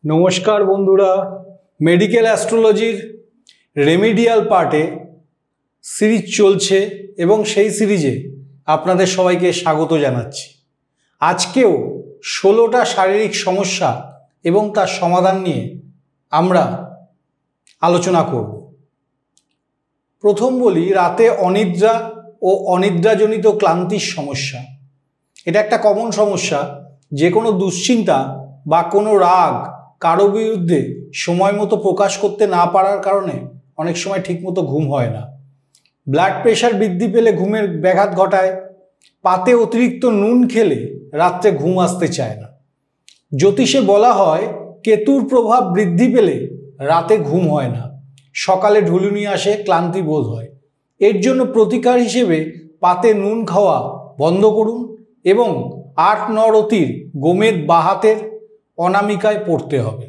नमस्कार बंधुरा medical एस्ट्रोलॉजिर remedial Partey series चलছে এবং সেই সিরিজে আপনাদের সবাইকে স্বাগত জানাচ্ছি। আজকেও 16টা শারীরিক সমস্যা এবং তার সমাধান নিয়ে আমরা আলোচনা করব। প্রথম বলি রাতে অনিদ্রা ও অনিদ্রাজনিত ক্লান্তির সমস্যা। এটা একটা কমন সমস্যা, যে কোনো দুশ্চিন্তা বা কোনো রাগ কারো বিরুদ্ধে সময় মতো প্রকাশ করতে না পারার কারণে অনেক সময় ঠিকমতো ঘুম হয় না। ব্লাড প্রেশার বৃদ্ধি পেলে ঘুমের ব্যাঘাত ঘটায়। পাতে অতিরিক্ত নুন খেলে রাত্রে ঘুম আসতে চায় না। জ্যোতিষে বলা হয় কেতুর প্রভাব বৃদ্ধি পেলে রাতে ঘুম হয় না, সকালে ঢুলুনি আসে, ক্লান্তি বোধ হয়। এর জন্য প্রতিকার হিসেবে পাতে নুন খাওয়া বন্ধ করুন এবং 8-9 রতির গোমেদ বাঁ হাতের অনামিকায় পড়তে হবে।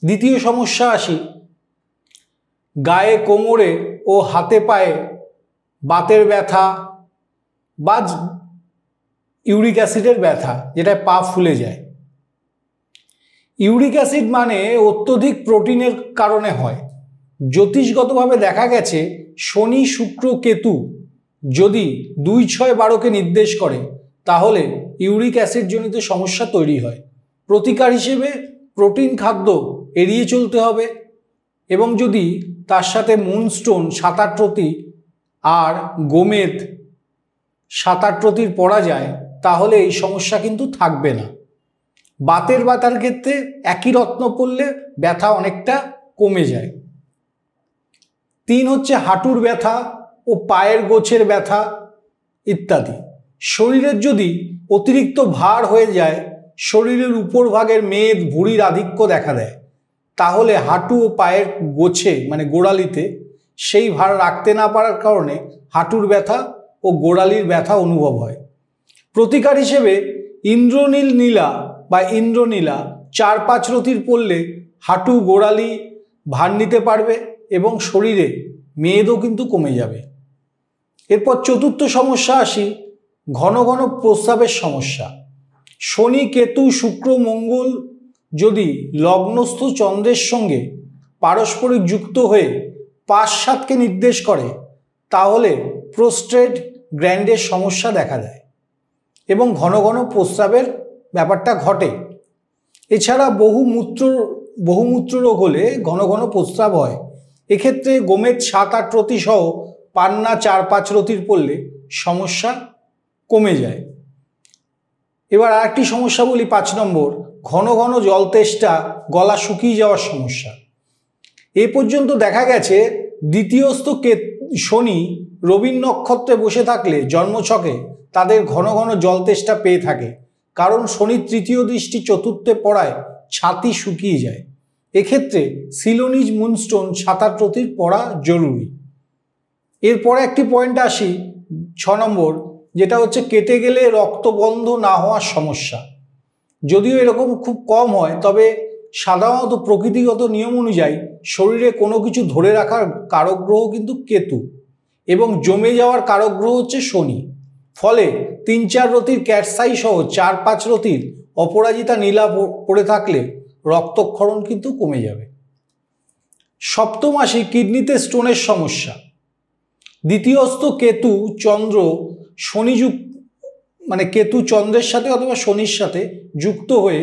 দ্বিতীয় সমস্যা আসি, গায়ে কোমরে ও হাতে পায়ে বাতের ব্যথা বা ইউরিক অ্যাসিডের ব্যথা, যেটা পা ফুলে যায়। ইউরিক অ্যাসিড মানে অত্যধিক প্রোটিনের কারণে হয়। জ্যোতিষগতভাবে দেখা গেছে শনি, শুক্র, কেতু যদি 2-6-12কে নির্দেশ করে তাহলে ইউরিক অ্যাসিড জনিত সমস্যা তৈরি হয়। প্রতিকার হিসেবে প্রোটিন খাদ্য এড়িয়ে চলতে হবে এবং যদি তার সাথে মুনস্টোন 7-8 রতি আর গোমেদ 7-8 রতির পড়া যায় তাহলে এই সমস্যা কিন্তু থাকবে না। বাতের ব্যথার ক্ষেত্রে একই রত্ন পড়লে ব্যথা অনেকটা কমে যায়। 3 হচ্ছে হাঁটুর ব্যথা ও পায়ের গোছের ব্যথা ইত্যাদি। শরীরের যদি অতিরিক্ত ভার হয়ে যায়, শরীরের উপর ভাগের মেদ, ভুঁড়ির আধিক্য দেখা দেয়, তাহলে হাঁটু ও পায়ের গোছে মানে গোড়ালিতে সেই ভার রাখতে না পারার কারণে হাঁটুর ব্যথা ও গোড়ালির ব্যথা অনুভব হয়। প্রতিকার হিসেবে ইন্দ্রনীল নীলা বা ইন্দ্রনীলা 4-5 রতির পড়লে হাঁটু গোড়ালি ভার নিতে পারবে এবং শরীরে মেদও কিন্তু কমে যাবে। এরপর চতুর্থ সমস্যা আসি, ঘন ঘন প্রস্রাবের সমস্যা। শনি, কেতু, শুক্র, মঙ্গল যদি লগ্নস্থ চন্দ্রের সঙ্গে পারস্পরিক যুক্ত হয়ে 5-7কে নির্দেশ করে তাহলে প্রোস্টেট গ্ল্যান্ডের সমস্যা দেখা দেয় এবং ঘন ঘন প্রস্রাবের ব্যাপারটা ঘটে। এছাড়া বহুমূত্র রোগ হলে ঘন ঘন প্রস্রাব হয়। এক্ষেত্রে গোমেদ 7-8 রতি সহ পান্না 4-5 রতির পড়লে সমস্যা কমে যায়। এবার আরেকটি সমস্যা বলি, 5 নম্বর, ঘন ঘন জল তেষ্টা, গলা শুকিয়ে যাওয়ার সমস্যা। এ পর্যন্ত দেখা গেছে দ্বিতীয়স্থ শনি রবির নক্ষত্রে বসে থাকলে জন্মছকে তাদের ঘন ঘন জল তেষ্টা পেয়ে থাকে, কারণ শনির তৃতীয় দৃষ্টি চতুর্থে পড়ায় ছাতি শুকিয়ে যায়। এক্ষেত্রে সিলোনিজ মুনস্টোন 7-8 রতির পড়া জরুরি। এরপরে একটি পয়েন্ট আসি, 6 নম্বর, যেটা হচ্ছে কেটে গেলে রক্ত বন্ধ না হওয়ার সমস্যা। যদিও এরকম খুব কম হয়, তবে সাধারণত প্রকৃতিগত নিয়ম অনুযায়ী শরীরে কোনো কিছু ধরে রাখার কারক গ্রহ কিন্তু কেতু এবং জমে যাওয়ার কারক গ্রহ হচ্ছে শনি। ফলে 3-4 রতির ক্যাটসাই সহ 4-5 রতির অপরাজিতা নীলা পড়ে থাকলে রক্তক্ষরণ কিন্তু কমে যাবে। সপ্তম আসি, কিডনিতে স্টোনের সমস্যা। দ্বিতীয়স্থ কেতু চন্দ্র কেতু চন্দ্রের সাথে অথবা শনির সাথে যুক্ত হয়ে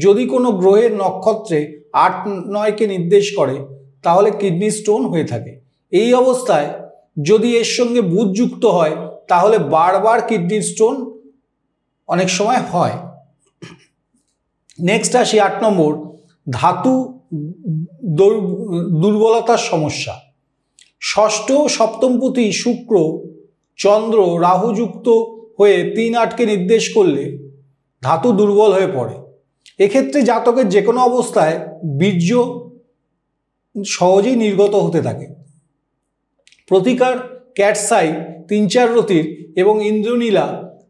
যদি কোনো গ্রহের নক্ষত্রে 8-9কে নির্দেশ করে তাহলে কিডনি স্টোন হয়ে থাকে। এই অবস্থায় যদি এর সঙ্গে বুধ যুক্ত হয় তাহলে বারবার কিডনি স্টোন অনেক সময় হয়। নেক্সট আসি 8 নম্বর, ধাতু দুর্বলতার সমস্যা। ষষ্ঠ সপ্তমপতি শুক্র, চন্দ্র, রাহু যুক্ত হয়ে 3-8কে নির্দেশ করলে ধাতু দুর্বল হয়ে পড়ে। এক্ষেত্রে জাতকের যে কোনো অবস্থায় বীর্য সহজেই নির্গত হতে থাকে। প্রতিকার ক্যাটসাই 3-4 রতির এবং ইন্দ্রনীলা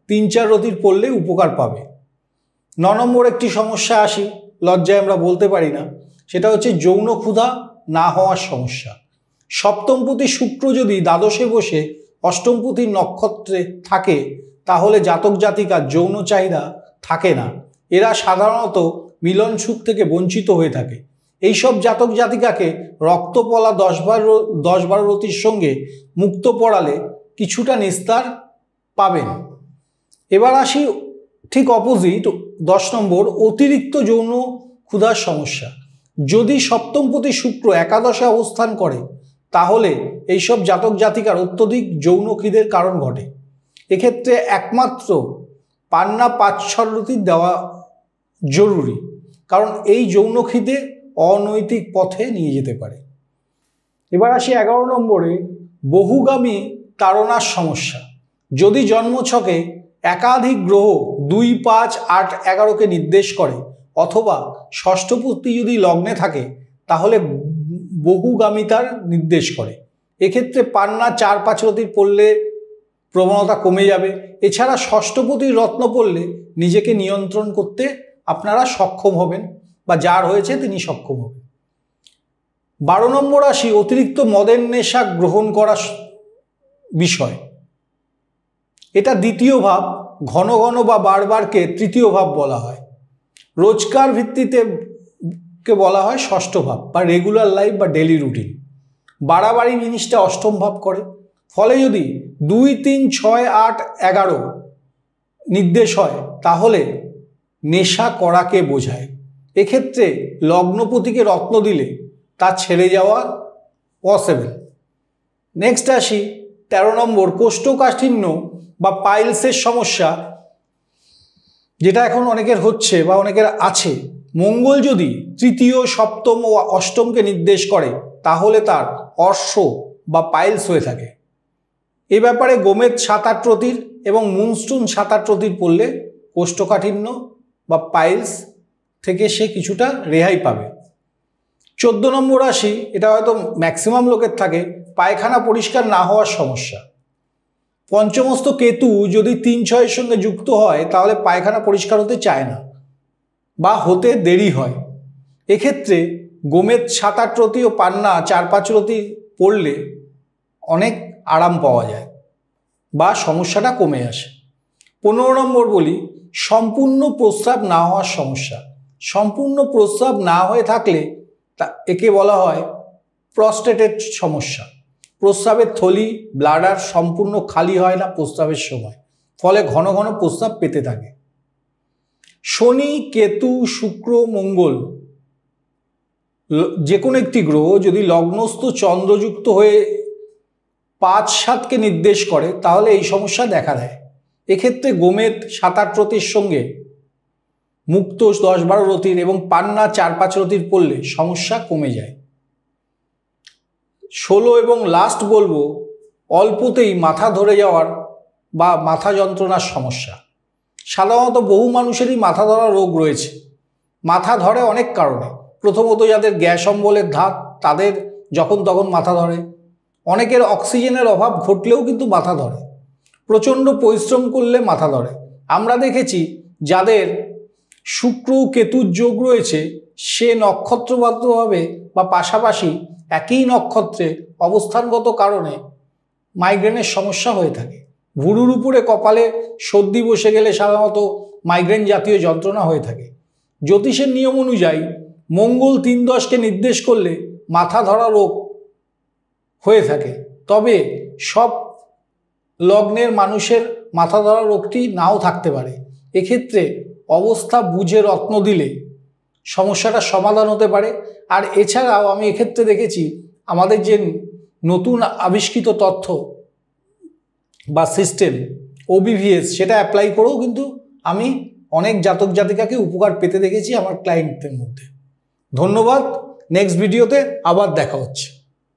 3-4 রতির পড়লে উপকার পাবে। 9 নম্বর একটি সমস্যা আসি, লজ্জায় আমরা বলতে পারি না, সেটা হচ্ছে যৌন ক্ষুধা না হওয়ার সমস্যা। সপ্তমপতি শুক্র যদি দ্বাদশে বসে অষ্টমপতির নক্ষত্রে থাকে তাহলে জাতক জাতিকার যৌন চাহিদা থাকে না। এরা সাধারণত মিলন সুখ থেকে বঞ্চিত হয়ে থাকে। এইসব জাতক জাতিকাকে রক্তপলা 10-12 রতির সঙ্গে মুক্ত পড়ালে কিছুটা নিস্তার পাবেন। এবার আসি ঠিক অপোজিট 10 নম্বর, অতিরিক্ত যৌন ক্ষুধার সমস্যা। যদি সপ্তমপতি শুক্র একাদশে অবস্থান করে তাহলে এইসব জাতক জাতিকার অত্যধিক যৌন খিদের কারণ ঘটে। এক্ষেত্রে একমাত্র পান্না 5-6 রতি দেওয়া জরুরি, কারণ এই যৌন খিদে অনৈতিক পথে নিয়ে যেতে পারে। এবার আসি 11 নম্বরে, বহুগামী তাড়নার সমস্যা। যদি জন্মছকে একাধিক গ্রহ 2, 5, 8, 11কে নির্দেশ করে অথবা ষষ্ঠপতি যদি লগ্নে থাকে তাহলে বহুগামিতার নির্দেশ করে। এক্ষেত্রে পান্না 4-5 রতির পড়লে প্রবণতা কমে যাবে। এছাড়া ষষ্ঠপতির রত্ন পড়লে নিজেকে নিয়ন্ত্রণ করতে আপনারা সক্ষম হবেন, বা যার হয়েছে তিনি সক্ষম হবেন। 12 নম্বর আসি অতিরিক্ত মদের নেশা গ্রহণ করা বিষয়। এটা দ্বিতীয় ভাব, ঘন ঘন বা বারবারকে তৃতীয় ভাব বলা হয়। রোজকার ভিত্তিতে কে বলা হয় ষষ্ঠ ভাব বা রেগুলার লাইফ বা ডেলি রুটিন। বাড়াবাড়ি জিনিসটা অষ্টম ভাব করে। ফলে যদি 2, 3, 6, 8, 11 নির্দেশ হয় তাহলে নেশা করাকে বোঝায়। এক্ষেত্রে লগ্নপতিকে রত্ন দিলে তা ছেড়ে যাওয়া পসিবল। নেক্সট আসি 13 নম্বর, কোষ্ঠকাঠিন্য বা পাইলসের সমস্যা, যেটা এখন অনেকের হচ্ছে বা অনেকের আছে। মঙ্গল যদি তৃতীয়, সপ্তম ও অষ্টমকে নির্দেশ করে তাহলে তার অর্শ বা পাইলস হয়ে থাকে। এ ব্যাপারে গোমেদ 7-8 রতির এবং মুনস্টুন 7-8 রতির পড়লে কোষ্ঠকাঠিন্য বা পাইলস থেকে সে কিছুটা রেহাই পাবে। 14 নম্বর আসি, এটা হয়তো ম্যাক্সিমাম লোকের থাকে, পায়খানা পরিষ্কার না হওয়ার সমস্যা। পঞ্চমস্থ কেতু যদি 3-6 এর সঙ্গে যুক্ত হয় তাহলে পায়খানা পরিষ্কার হতে চায় না বা হতে দেরি হয়। এক্ষেত্রে গোমেদ 7-8 রতি ও পান্না 4-5 রতি পড়লে অনেক আরাম পাওয়া যায় বা সমস্যাটা কমে আসে। 15 নম্বর বলি, সম্পূর্ণ প্রস্রাব না হওয়ার সমস্যা। সম্পূর্ণ প্রস্রাব না হয়ে থাকলে একে বলা হয় প্রস্টেটের সমস্যা। প্রস্রাবের থলি, ব্লাডার সম্পূর্ণ খালি হয় না প্রস্রাবের সময়, ফলে ঘন ঘন প্রস্রাব পেতে থাকে। শনি, কেতু, শুক্র, মঙ্গল যে কোনো একটি গ্রহ যদি লগ্নস্থ চন্দ্রযুক্ত হয়ে 5-7কে নির্দেশ করে তাহলে এই সমস্যা দেখা দেয়। এক্ষেত্রে গোমেদ 7-8 রতির সঙ্গে মুক্ত 10-12 রতির এবং পান্না 4-5 রতির পড়লে সমস্যা কমে যায়। 16 এবং লাস্ট বলবো, অল্পতেই মাথা ধরে যাওয়ার বা মাথা যন্ত্রণার সমস্যা। সাধারণত বহু মানুষেরই মাথা ধরা রোগ রয়েছে। মাথা ধরে অনেক কারণে। প্রথমত যাদের গ্যাস অম্বলের ধাত তাদের যখন তখন মাথা ধরে। অনেকের অক্সিজেনের অভাব ঘটলেও কিন্তু মাথা ধরে। প্রচণ্ড পরিশ্রম করলে মাথা ধরে। আমরা দেখেছি যাদের শুক্র কেতুর যোগ রয়েছে সে নক্ষত্রবদ্ধভাবে বা পাশাপাশি একই নক্ষত্রে অবস্থানগত কারণে মাইগ্রেনের সমস্যা হয়ে থাকে। ভুরুর উপরে কপালে সর্দি বসে গেলে সাধারণত মাইগ্রেন জাতীয় যন্ত্রণা হয়ে থাকে। জ্যোতিষের নিয়ম অনুযায়ী মঙ্গল 3-10কে নির্দেশ করলে মাথা ধরা রোগ হয়ে থাকে। তবে সব লগ্নের মানুষের মাথা ধরা রোগটি নাও থাকতে পারে। এক্ষেত্রে অবস্থা বুঝে রত্ন দিলে সমস্যাটা সমাধান হতে পারে। আর এছাড়াও আমি এক্ষেত্রে দেখেছি আমাদের যে নতুন আবিষ্কৃত তথ্য বা সিস্টেম OBVS সেটা অ্যাপ্লাই করেও কিন্তু আমি অনেক জাতক জাতিকাকে উপকার পেতে দেখেছি আমার ক্লায়েন্টদের মধ্যে। ধন্যবাদ। নেক্সট ভিডিওতে আবার দেখা হচ্ছে।